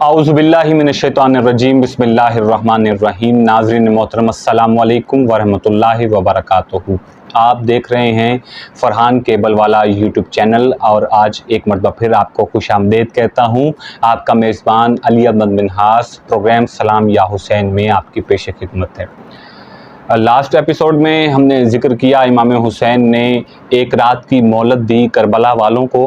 आऊज़ुबिल्लाहि मिनश्शैतानिर्रजीम बिस्मिल्लाहिर्रहमानिर्रहीम। नाज़रीन मोहतरम अस्सलामु अलैकुम वरहमतुल्लाहि वबरकातुहू। आप देख रहे हैं फ़रहान केबल वाला यूट्यूब चैनल और आज एक मरतबा फिर आपको खुशामदीद कहता हूँ। आपका मेज़बान अली अहमद मिन्हास प्रोग्राम सलाम या हुसैन में आपकी पेश खिदमत है। लास्ट एपिसोड में हमने ज़िक्र किया इमाम हुसैन ने एक रात की मोहलत दी करबला वालों को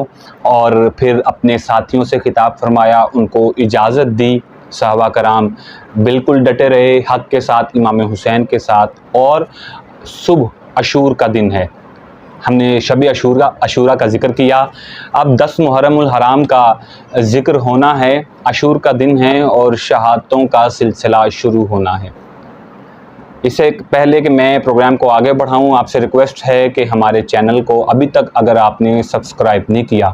और फिर अपने साथियों से खिताब फरमाया, उनको इजाज़त दी। सहाबा कराम बिल्कुल डटे रहे हक़ के साथ, इमाम हुसैन के साथ। और सुबह अशूर का दिन है, हमने शब अशूरा का ज़िक्र किया। अब 10 मुहर्रमुल हराम का ज़िक्र होना है। अशूर का दिन है और शहादतों का सिलसिला शुरू होना है। इससे पहले कि मैं प्रोग्राम को आगे बढ़ाऊं, आपसे रिक्वेस्ट है कि हमारे चैनल को अभी तक अगर आपने सब्सक्राइब नहीं किया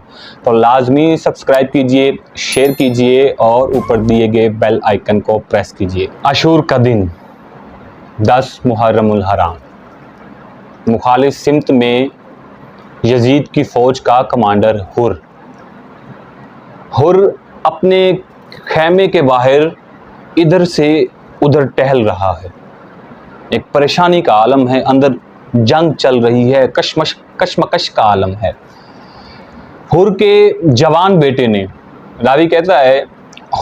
तो लाजमी सब्सक्राइब कीजिए, शेयर कीजिए और ऊपर दिए गए बेल आइकन को प्रेस कीजिए। अशूर का दिन 10 मुहर्रमुल हराम। मुखालिफ सिमत में यजीद की फ़ौज का कमांडर हुर अपने खैमे के बाहर इधर से उधर टहल रहा है। एक परेशानी का आलम है, अंदर जंग चल रही है, कशमकश का आलम है। हुर के जवान बेटे ने, रावी कहता है,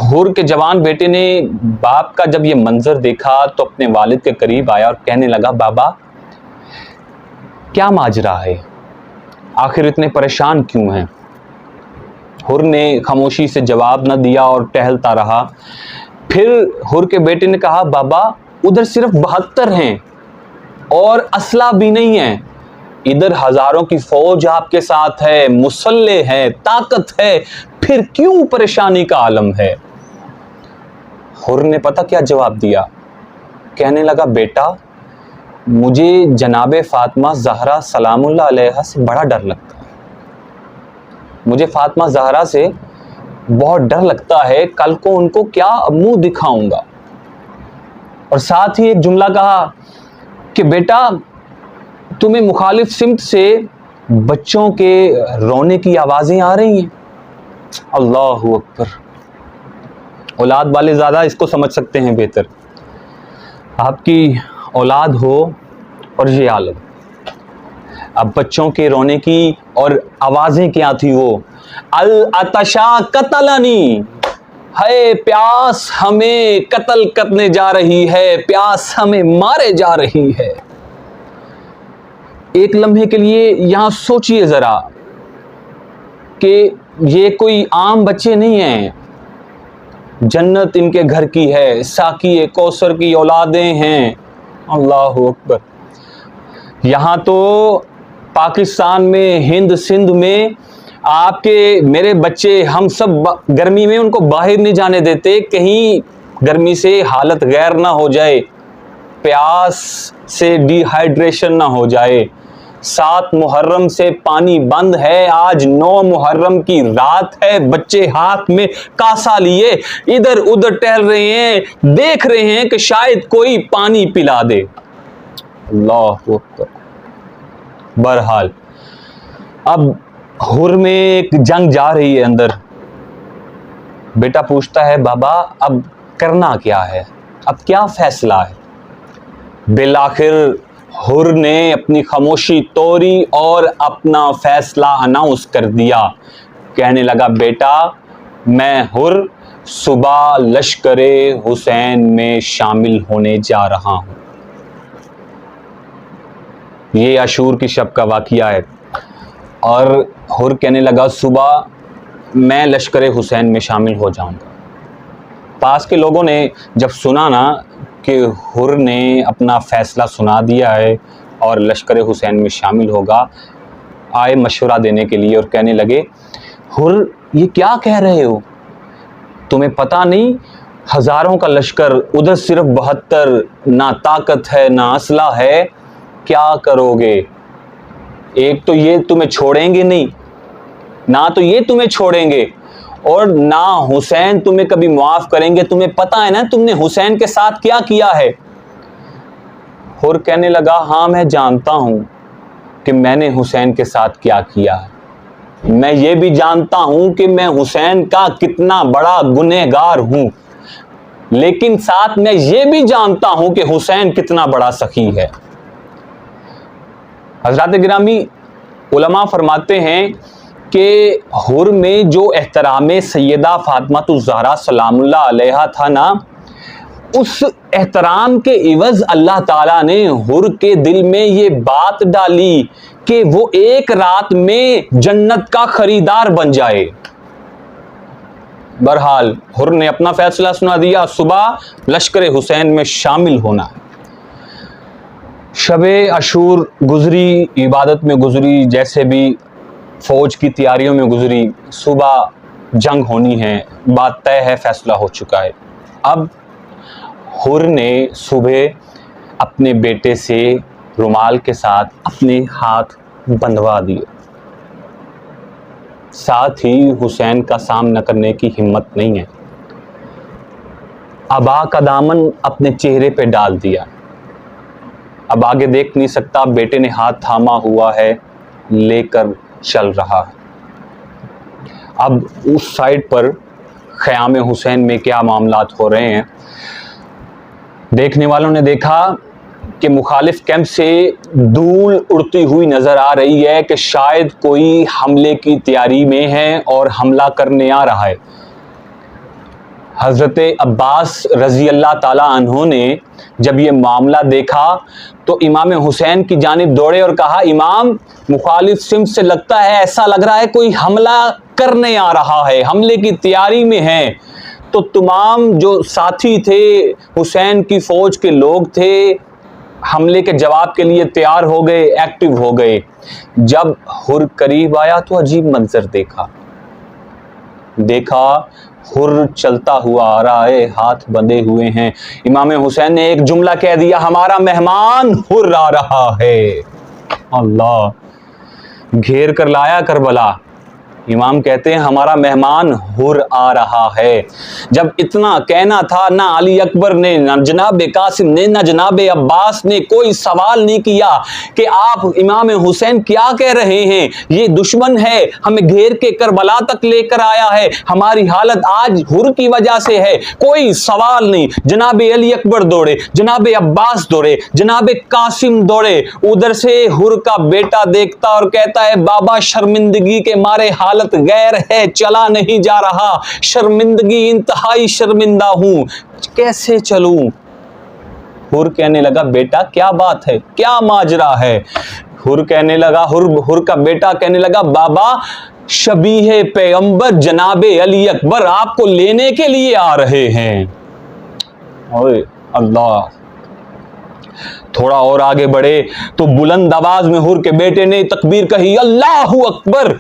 हुर के जवान बेटे ने बाप का जब ये मंजर देखा तो अपने वालिद के करीब आया और कहने लगा, बाबा क्या माजरा है, आखिर इतने परेशान क्यों हैं? हुर ने खामोशी से जवाब न दिया और टहलता रहा। फिर हुर के बेटे ने कहा, बाबा उधर सिर्फ 72 हैं और असला भी नहीं है, इधर हजारों की फौज आपके साथ है, मुसल्ले है, ताकत है, फिर क्यों परेशानी का आलम है? हुर ने पता क्या जवाब दिया, कहने लगा, बेटा मुझे जनाबे फातिमा ज़हरा सलामुल्लाह अलैहा से बड़ा डर लगता है। मुझे फातिमा ज़हरा से बहुत डर लगता है, कल को उनको क्या मुंह दिखाऊंगा। और साथ ही एक जुमला कहा कि बेटा तुम्हें मुखालिफ सिमत से बच्चों के रोने की आवाज़ें आ रही हैं। अल्लाहु अकबर। औलाद वाले ज़्यादा इसको समझ सकते हैं बेहतर। आपकी औलाद हो और ये हालत, अब बच्चों के रोने की और आवाज़ें क्या थी वो, अल अतशा कतलनी, है प्यास हमें कत्ल करने जा रही है, प्यास हमें मारे जा रही है। एक लम्हे के लिए यहां सोचिए जरा कि ये कोई आम बच्चे नहीं हैं, जन्नत इनके घर की है, साकी कौसर की औलादें हैं। अल्लाहु अकबर। यहां तो पाकिस्तान में, हिंद सिंध में आपके मेरे बच्चे, हम सब गर्मी में उनको बाहर नहीं जाने देते, कहीं गर्मी से हालत गैर ना हो जाए, प्यास से डिहाइड्रेशन ना हो जाए। 7 मुहर्रम से पानी बंद है, आज 9 मुहर्रम की रात है, बच्चे हाथ में कासा लिए इधर उधर टहल रहे हैं, देख रहे हैं कि शायद कोई पानी पिला दे। अल्लाह अकबर। बहरहाल अब हुर में एक जंग जा रही है अंदर। बेटा पूछता है, बाबा अब करना क्या है, अब क्या फैसला है? बिलाखिर हुर ने अपनी खामोशी तोड़ी और अपना फैसला अनाउंस कर दिया। कहने लगा, बेटा मैं हुर सुबह लश्करे हुसैन में शामिल होने जा रहा हूं। ये अशूर की शब का वाक़िया है। और हुर कहने लगा, सुबह मैं लश्कर हुसैन में शामिल हो जाऊंगा। पास के लोगों ने जब सुना ना कि हुर ने अपना फ़ैसला सुना दिया है और लश्कर हुसैन में शामिल होगा, आए मशवरा देने के लिए और कहने लगे, हुर ये क्या कह रहे हो, तुम्हें पता नहीं हज़ारों का लश्कर, उधर सिर्फ 72, ना ताकत है ना असला है, क्या करोगे? एक तो ये तुम्हें छोड़ेंगे नहीं, ना तो ये तुम्हें छोड़ेंगे और ना हुसैन तुम्हें कभी माफ करेंगे। तुम्हें पता है ना तुमने हुसैन के साथ क्या किया है? हुर कहने लगा, हाँ मैं जानता हूं कि मैंने हुसैन के साथ क्या किया है। मैं ये भी जानता हूं कि मैं हुसैन का कितना बड़ा गुनहगार हूं, लेकिन साथ में ये भी जानता हूं कि हुसैन कितना बड़ा सखी है। हज़रात गिरामी, उलमा फरमाते हैं कि हुर में जो एहतराम सैयदा फातिमातुज़ ज़हरा सलामुल्लाह अलैहा था ना, उस एहतराम के इवज़ अल्लाह ताला ने हुर के दिल में ये बात डाली कि वो एक रात में जन्नत का खरीदार बन जाए। बहरहाल हुर ने अपना फैसला सुना दिया, सुबह लश्कर हुसैन में शामिल होना है। शबे अशूर गुजरी, इबादत में गुजरी, जैसे भी फौज की तैयारियों में गुजरी। सुबह जंग होनी है, बात तय है, फैसला हो चुका है। अब हुर ने सुबह अपने बेटे से रुमाल के साथ अपने हाथ बंधवा दिए। साथ ही हुसैन का सामना करने की हिम्मत नहीं है। अबा का दामन अपने चेहरे पे डाल दिया। अब आगे देख नहीं सकता, बेटे ने हाथ थामा हुआ है, लेकर चल रहा है। अब उस साइड पर ख़याम हुसैन में क्या मामलात हो रहे हैं, देखने वालों ने देखा कि मुखालिफ कैंप से धूल उड़ती हुई नज़र आ रही है कि शायद कोई हमले की तैयारी में है और हमला करने आ रहा है। हज़रत अब्बास रज़ी अल्लाह ताला अन्हो ने जब ये मामला देखा तो इमाम हुसैन की जानिब दौड़े और कहा, इमाम, मुखालिफ सिम्त से लगता है, ऐसा लग रहा है कोई हमला करने आ रहा है, हमले की तैयारी में है। तो तमाम जो साथी थे, हुसैन की फ़ौज के लोग थे, हमले के जवाब के लिए तैयार हो गए, एक्टिव हो गए। जब हुर करीब आया तो अजीब मंजर देखा हुर चलता हुआ आ रहा है, हाथ बंधे हुए हैं। इमाम हुसैन ने एक जुमला कह दिया, हमारा मेहमान हुर आ रहा है। अल्लाह, घेर कर लाया करबला। इमाम कहते हैं हमारा मेहमान हुर आ रहा है। जब इतना कहना था, ना अली अकबर ने, ना जनाब कासिम ने, ना जनाब अब्बास ने कोई सवाल नहीं किया कि आप इमाम हुसैन क्या कह रहे हैं, ये दुश्मन है, हमें घेर के करबला तक लेकर आया है, हमारी हालत आज हुर की वजह से है। कोई सवाल नहीं। जनाब अली अकबर दौड़े, जनाब अब्बास दौड़े, जनाब कासिम दौड़े। उधर से हुर का बेटा देखता और कहता है, बाबा शर्मिंदगी के मारे हालत गैर है, चला नहीं जा रहा, शर्मिंदगी, इंतहाई शर्मिंदा हूं, कैसे चलूं। हुर कहने लगा, बेटा क्या बात है, क्या माजरा है। हुर कहने लगा, हुर का बेटा कहने लगा, बाबा शबीह पैगंबर जनाबे अली अकबर आपको लेने के लिए आ रहे हैं। ओए अल्लाह। थोड़ा और आगे बढ़े तो बुलंद आवाज में हुर के बेटे ने तकबीर कही, अल्लाहु अकबर।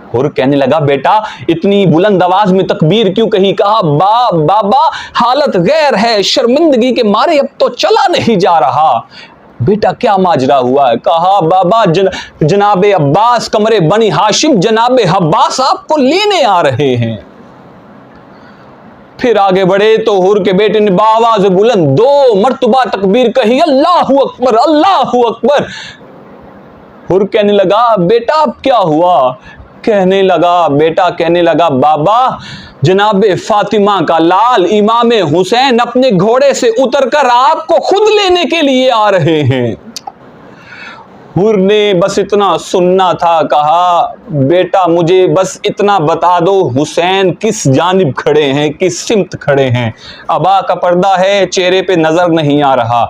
हुर कहने लगा, बेटा इतनी बुलंद आवाज में तकबीर क्यों कही। कहा, बाबा हालत गैर है, शर्मिंदगी के मारे अब तो चला नहीं जा रहा। बेटा क्या माजरा हुआ है। कहा, बाबा जनाबे अब्बास कमरे बनी हाशिम जनाबे अब्बास आपको लेने आ रहे हैं। फिर आगे बढ़े तो हुर के बेटे ने बावाज बुलंद 2 मर्तबा तकबीर कही, अल्लाहु अकबर, अल्लाहु अकबर। हुर कहने लगा, बेटा अब क्या हुआ। बेटा कहने लगा, बाबा जनाबे फातिमा का लाल इमाम हुसैन अपने घोड़े से उतरकर आपको खुद लेने के लिए आ रहे हैं। हुर ने बस इतना सुनना था। कहा, बेटा मुझे बस इतना बता दो, हुसैन किस जानिब खड़े हैं, किस सिमत खड़े हैं। अबा का पर्दा है, चेहरे पे नजर नहीं आ रहा।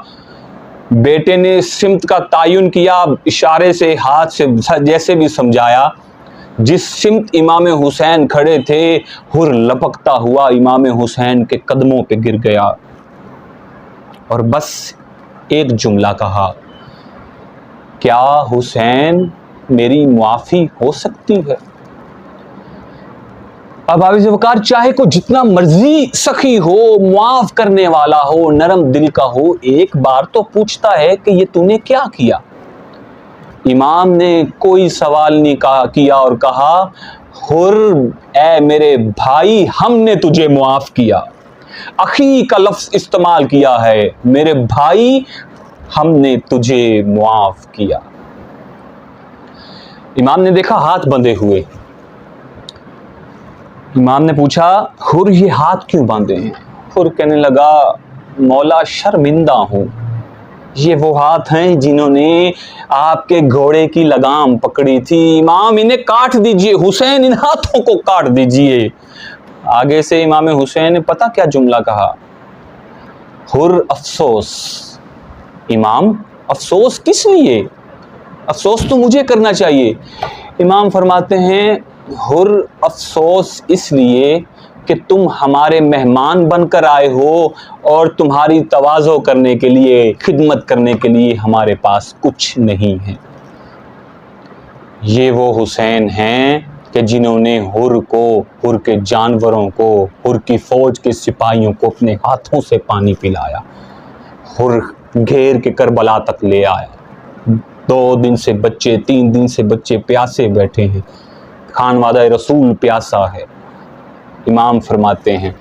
बेटे ने सिमत का तायुन किया, इशारे से हाथ से जैसे भी समझाया। जिस सिमत इमाम हुसैन खड़े थे, हुर लपकता हुआ इमाम हुसैन के कदमों पे गिर गया और बस एक जुमला कहा, क्या हुसैन मेरी मुआफ़ी हो सकती है। अब हाफिज़ वक़ार चाहे को जितना मर्जी सखी हो, मुआफ़ करने वाला हो, नरम दिल का हो, एक बार तो पूछता है कि ये तूने क्या किया। इमाम ने कोई सवाल नहीं किया और कहा, हुर ए मेरे भाई, हमने तुझे मुआफ़ किया। अखी का लफ्ज़ इस्तेमाल किया है, मेरे भाई हमने तुझे मुआफ़ किया। इमाम ने देखा हाथ बंधे हुए। इमाम ने पूछा, हुर ये हाथ क्यों बांधे हैं? हुर कहने लगा, मौला शर्मिंदा हूं, ये वो हाथ हैं जिन्होंने आपके घोड़े की लगाम पकड़ी थी। इमाम इन्हें काट दीजिए, हुसैन इन हाथों को काट दीजिए। आगे से इमाम हुसैन ने पता क्या जुमला कहा? हुर अफसोस। इमाम अफसोस किस लिए? अफसोस तो मुझे करना चाहिए। इमाम फरमाते हैं, हुर अफसोस इसलिए कि तुम हमारे मेहमान बनकर आए हो और तुम्हारी तवाज़ो करने के लिए, खिदमत करने के लिए हमारे पास कुछ नहीं है। ये वो हुसैन हैं कि जिन्होंने हुर को, हुर के जानवरों को, हुर की फौज के सिपाहियों को अपने हाथों से पानी पिलाया, हुर घेर के करबला तक ले आया। 2 दिन से बच्चे, 3 दिन से बच्चे प्यासे बैठे हैं, खानवादा रसूल प्यासा है। इमाम फरमाते हैं,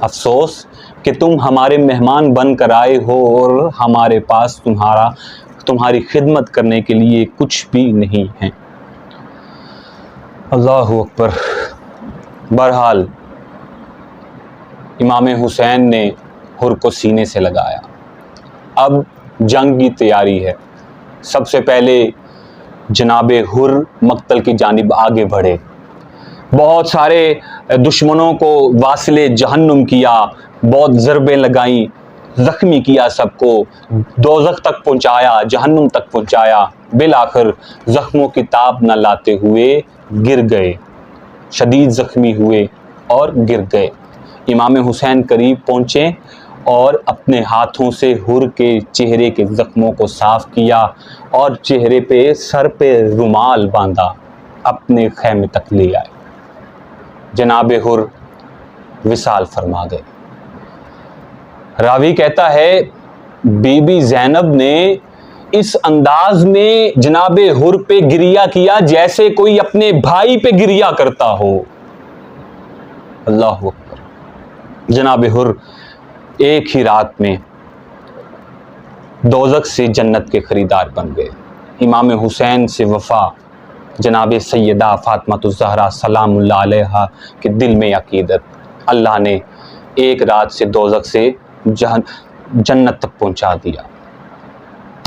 अफसोस कि तुम हमारे मेहमान बन कर आए हो और हमारे पास तुम्हारी खिदमत करने के लिए कुछ भी नहीं है। अल्लाहु अकबर। बहरहाल इमाम हुसैन ने हुर को सीने से लगाया। अब जंग की तैयारी है। सबसे पहले जनाबे हुर मक्तल की जानिब आगे बढ़े, बहुत सारे दुश्मनों को वासिले जहन्नुम किया, बहुत ज़रबें लगाई, ज़ख्मी किया, सबको दोज़ख तक पहुंचाया, जहन्नुम तक पहुंचाया। बिल आखिर ज़ख्मों की ताब न लाते हुए गिर गए, शदीद ज़ख्मी हुए और गिर गए। इमाम हुसैन करीब पहुँचे और अपने हाथों से हुर के चेहरे के ज़ख्मों को साफ़ किया और चेहरे पे, सर पे रुमाल बांधा, अपने खैमे तक ले आए। जनाबे हुर विसाल फरमा गए। रावी कहता है, बीबी ज़ैनब ने इस अंदाज में जनाबे हुर पे गिरिया किया जैसे कोई अपने भाई पे गिरिया करता हो। अल्लाह अकबर। जनाबे हुर एक ही रात में दोज़ख से जन्नत के खरीदार बन गए। इमाम हुसैन से वफ़ा जनाब सैयदा फ़ातिमा सलामुल्लाह अलैहा के दिल में अक़ीदत, अल्लाह ने एक रात से दोज़ख से जन्नत तक पहुंचा दिया।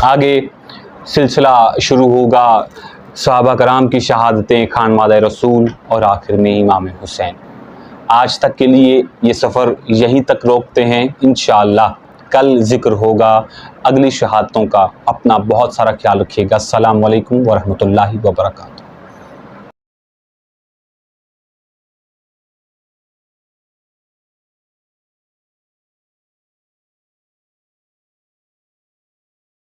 आगे सिलसिला शुरू होगा, सहाबा कराम की शहादतें, खानवादा रसूल और आखिर में इमाम हुसैन। आज तक के लिए ये सफ़र यहीं तक रोकते हैं। इंशाअल्लाह कल ज़िक्र होगा अगली शहादतों का। अपना बहुत सारा ख्याल रखिएगा। अस्सलामु अलैकुम व रहमतुल्लाहि व बरकातुहू।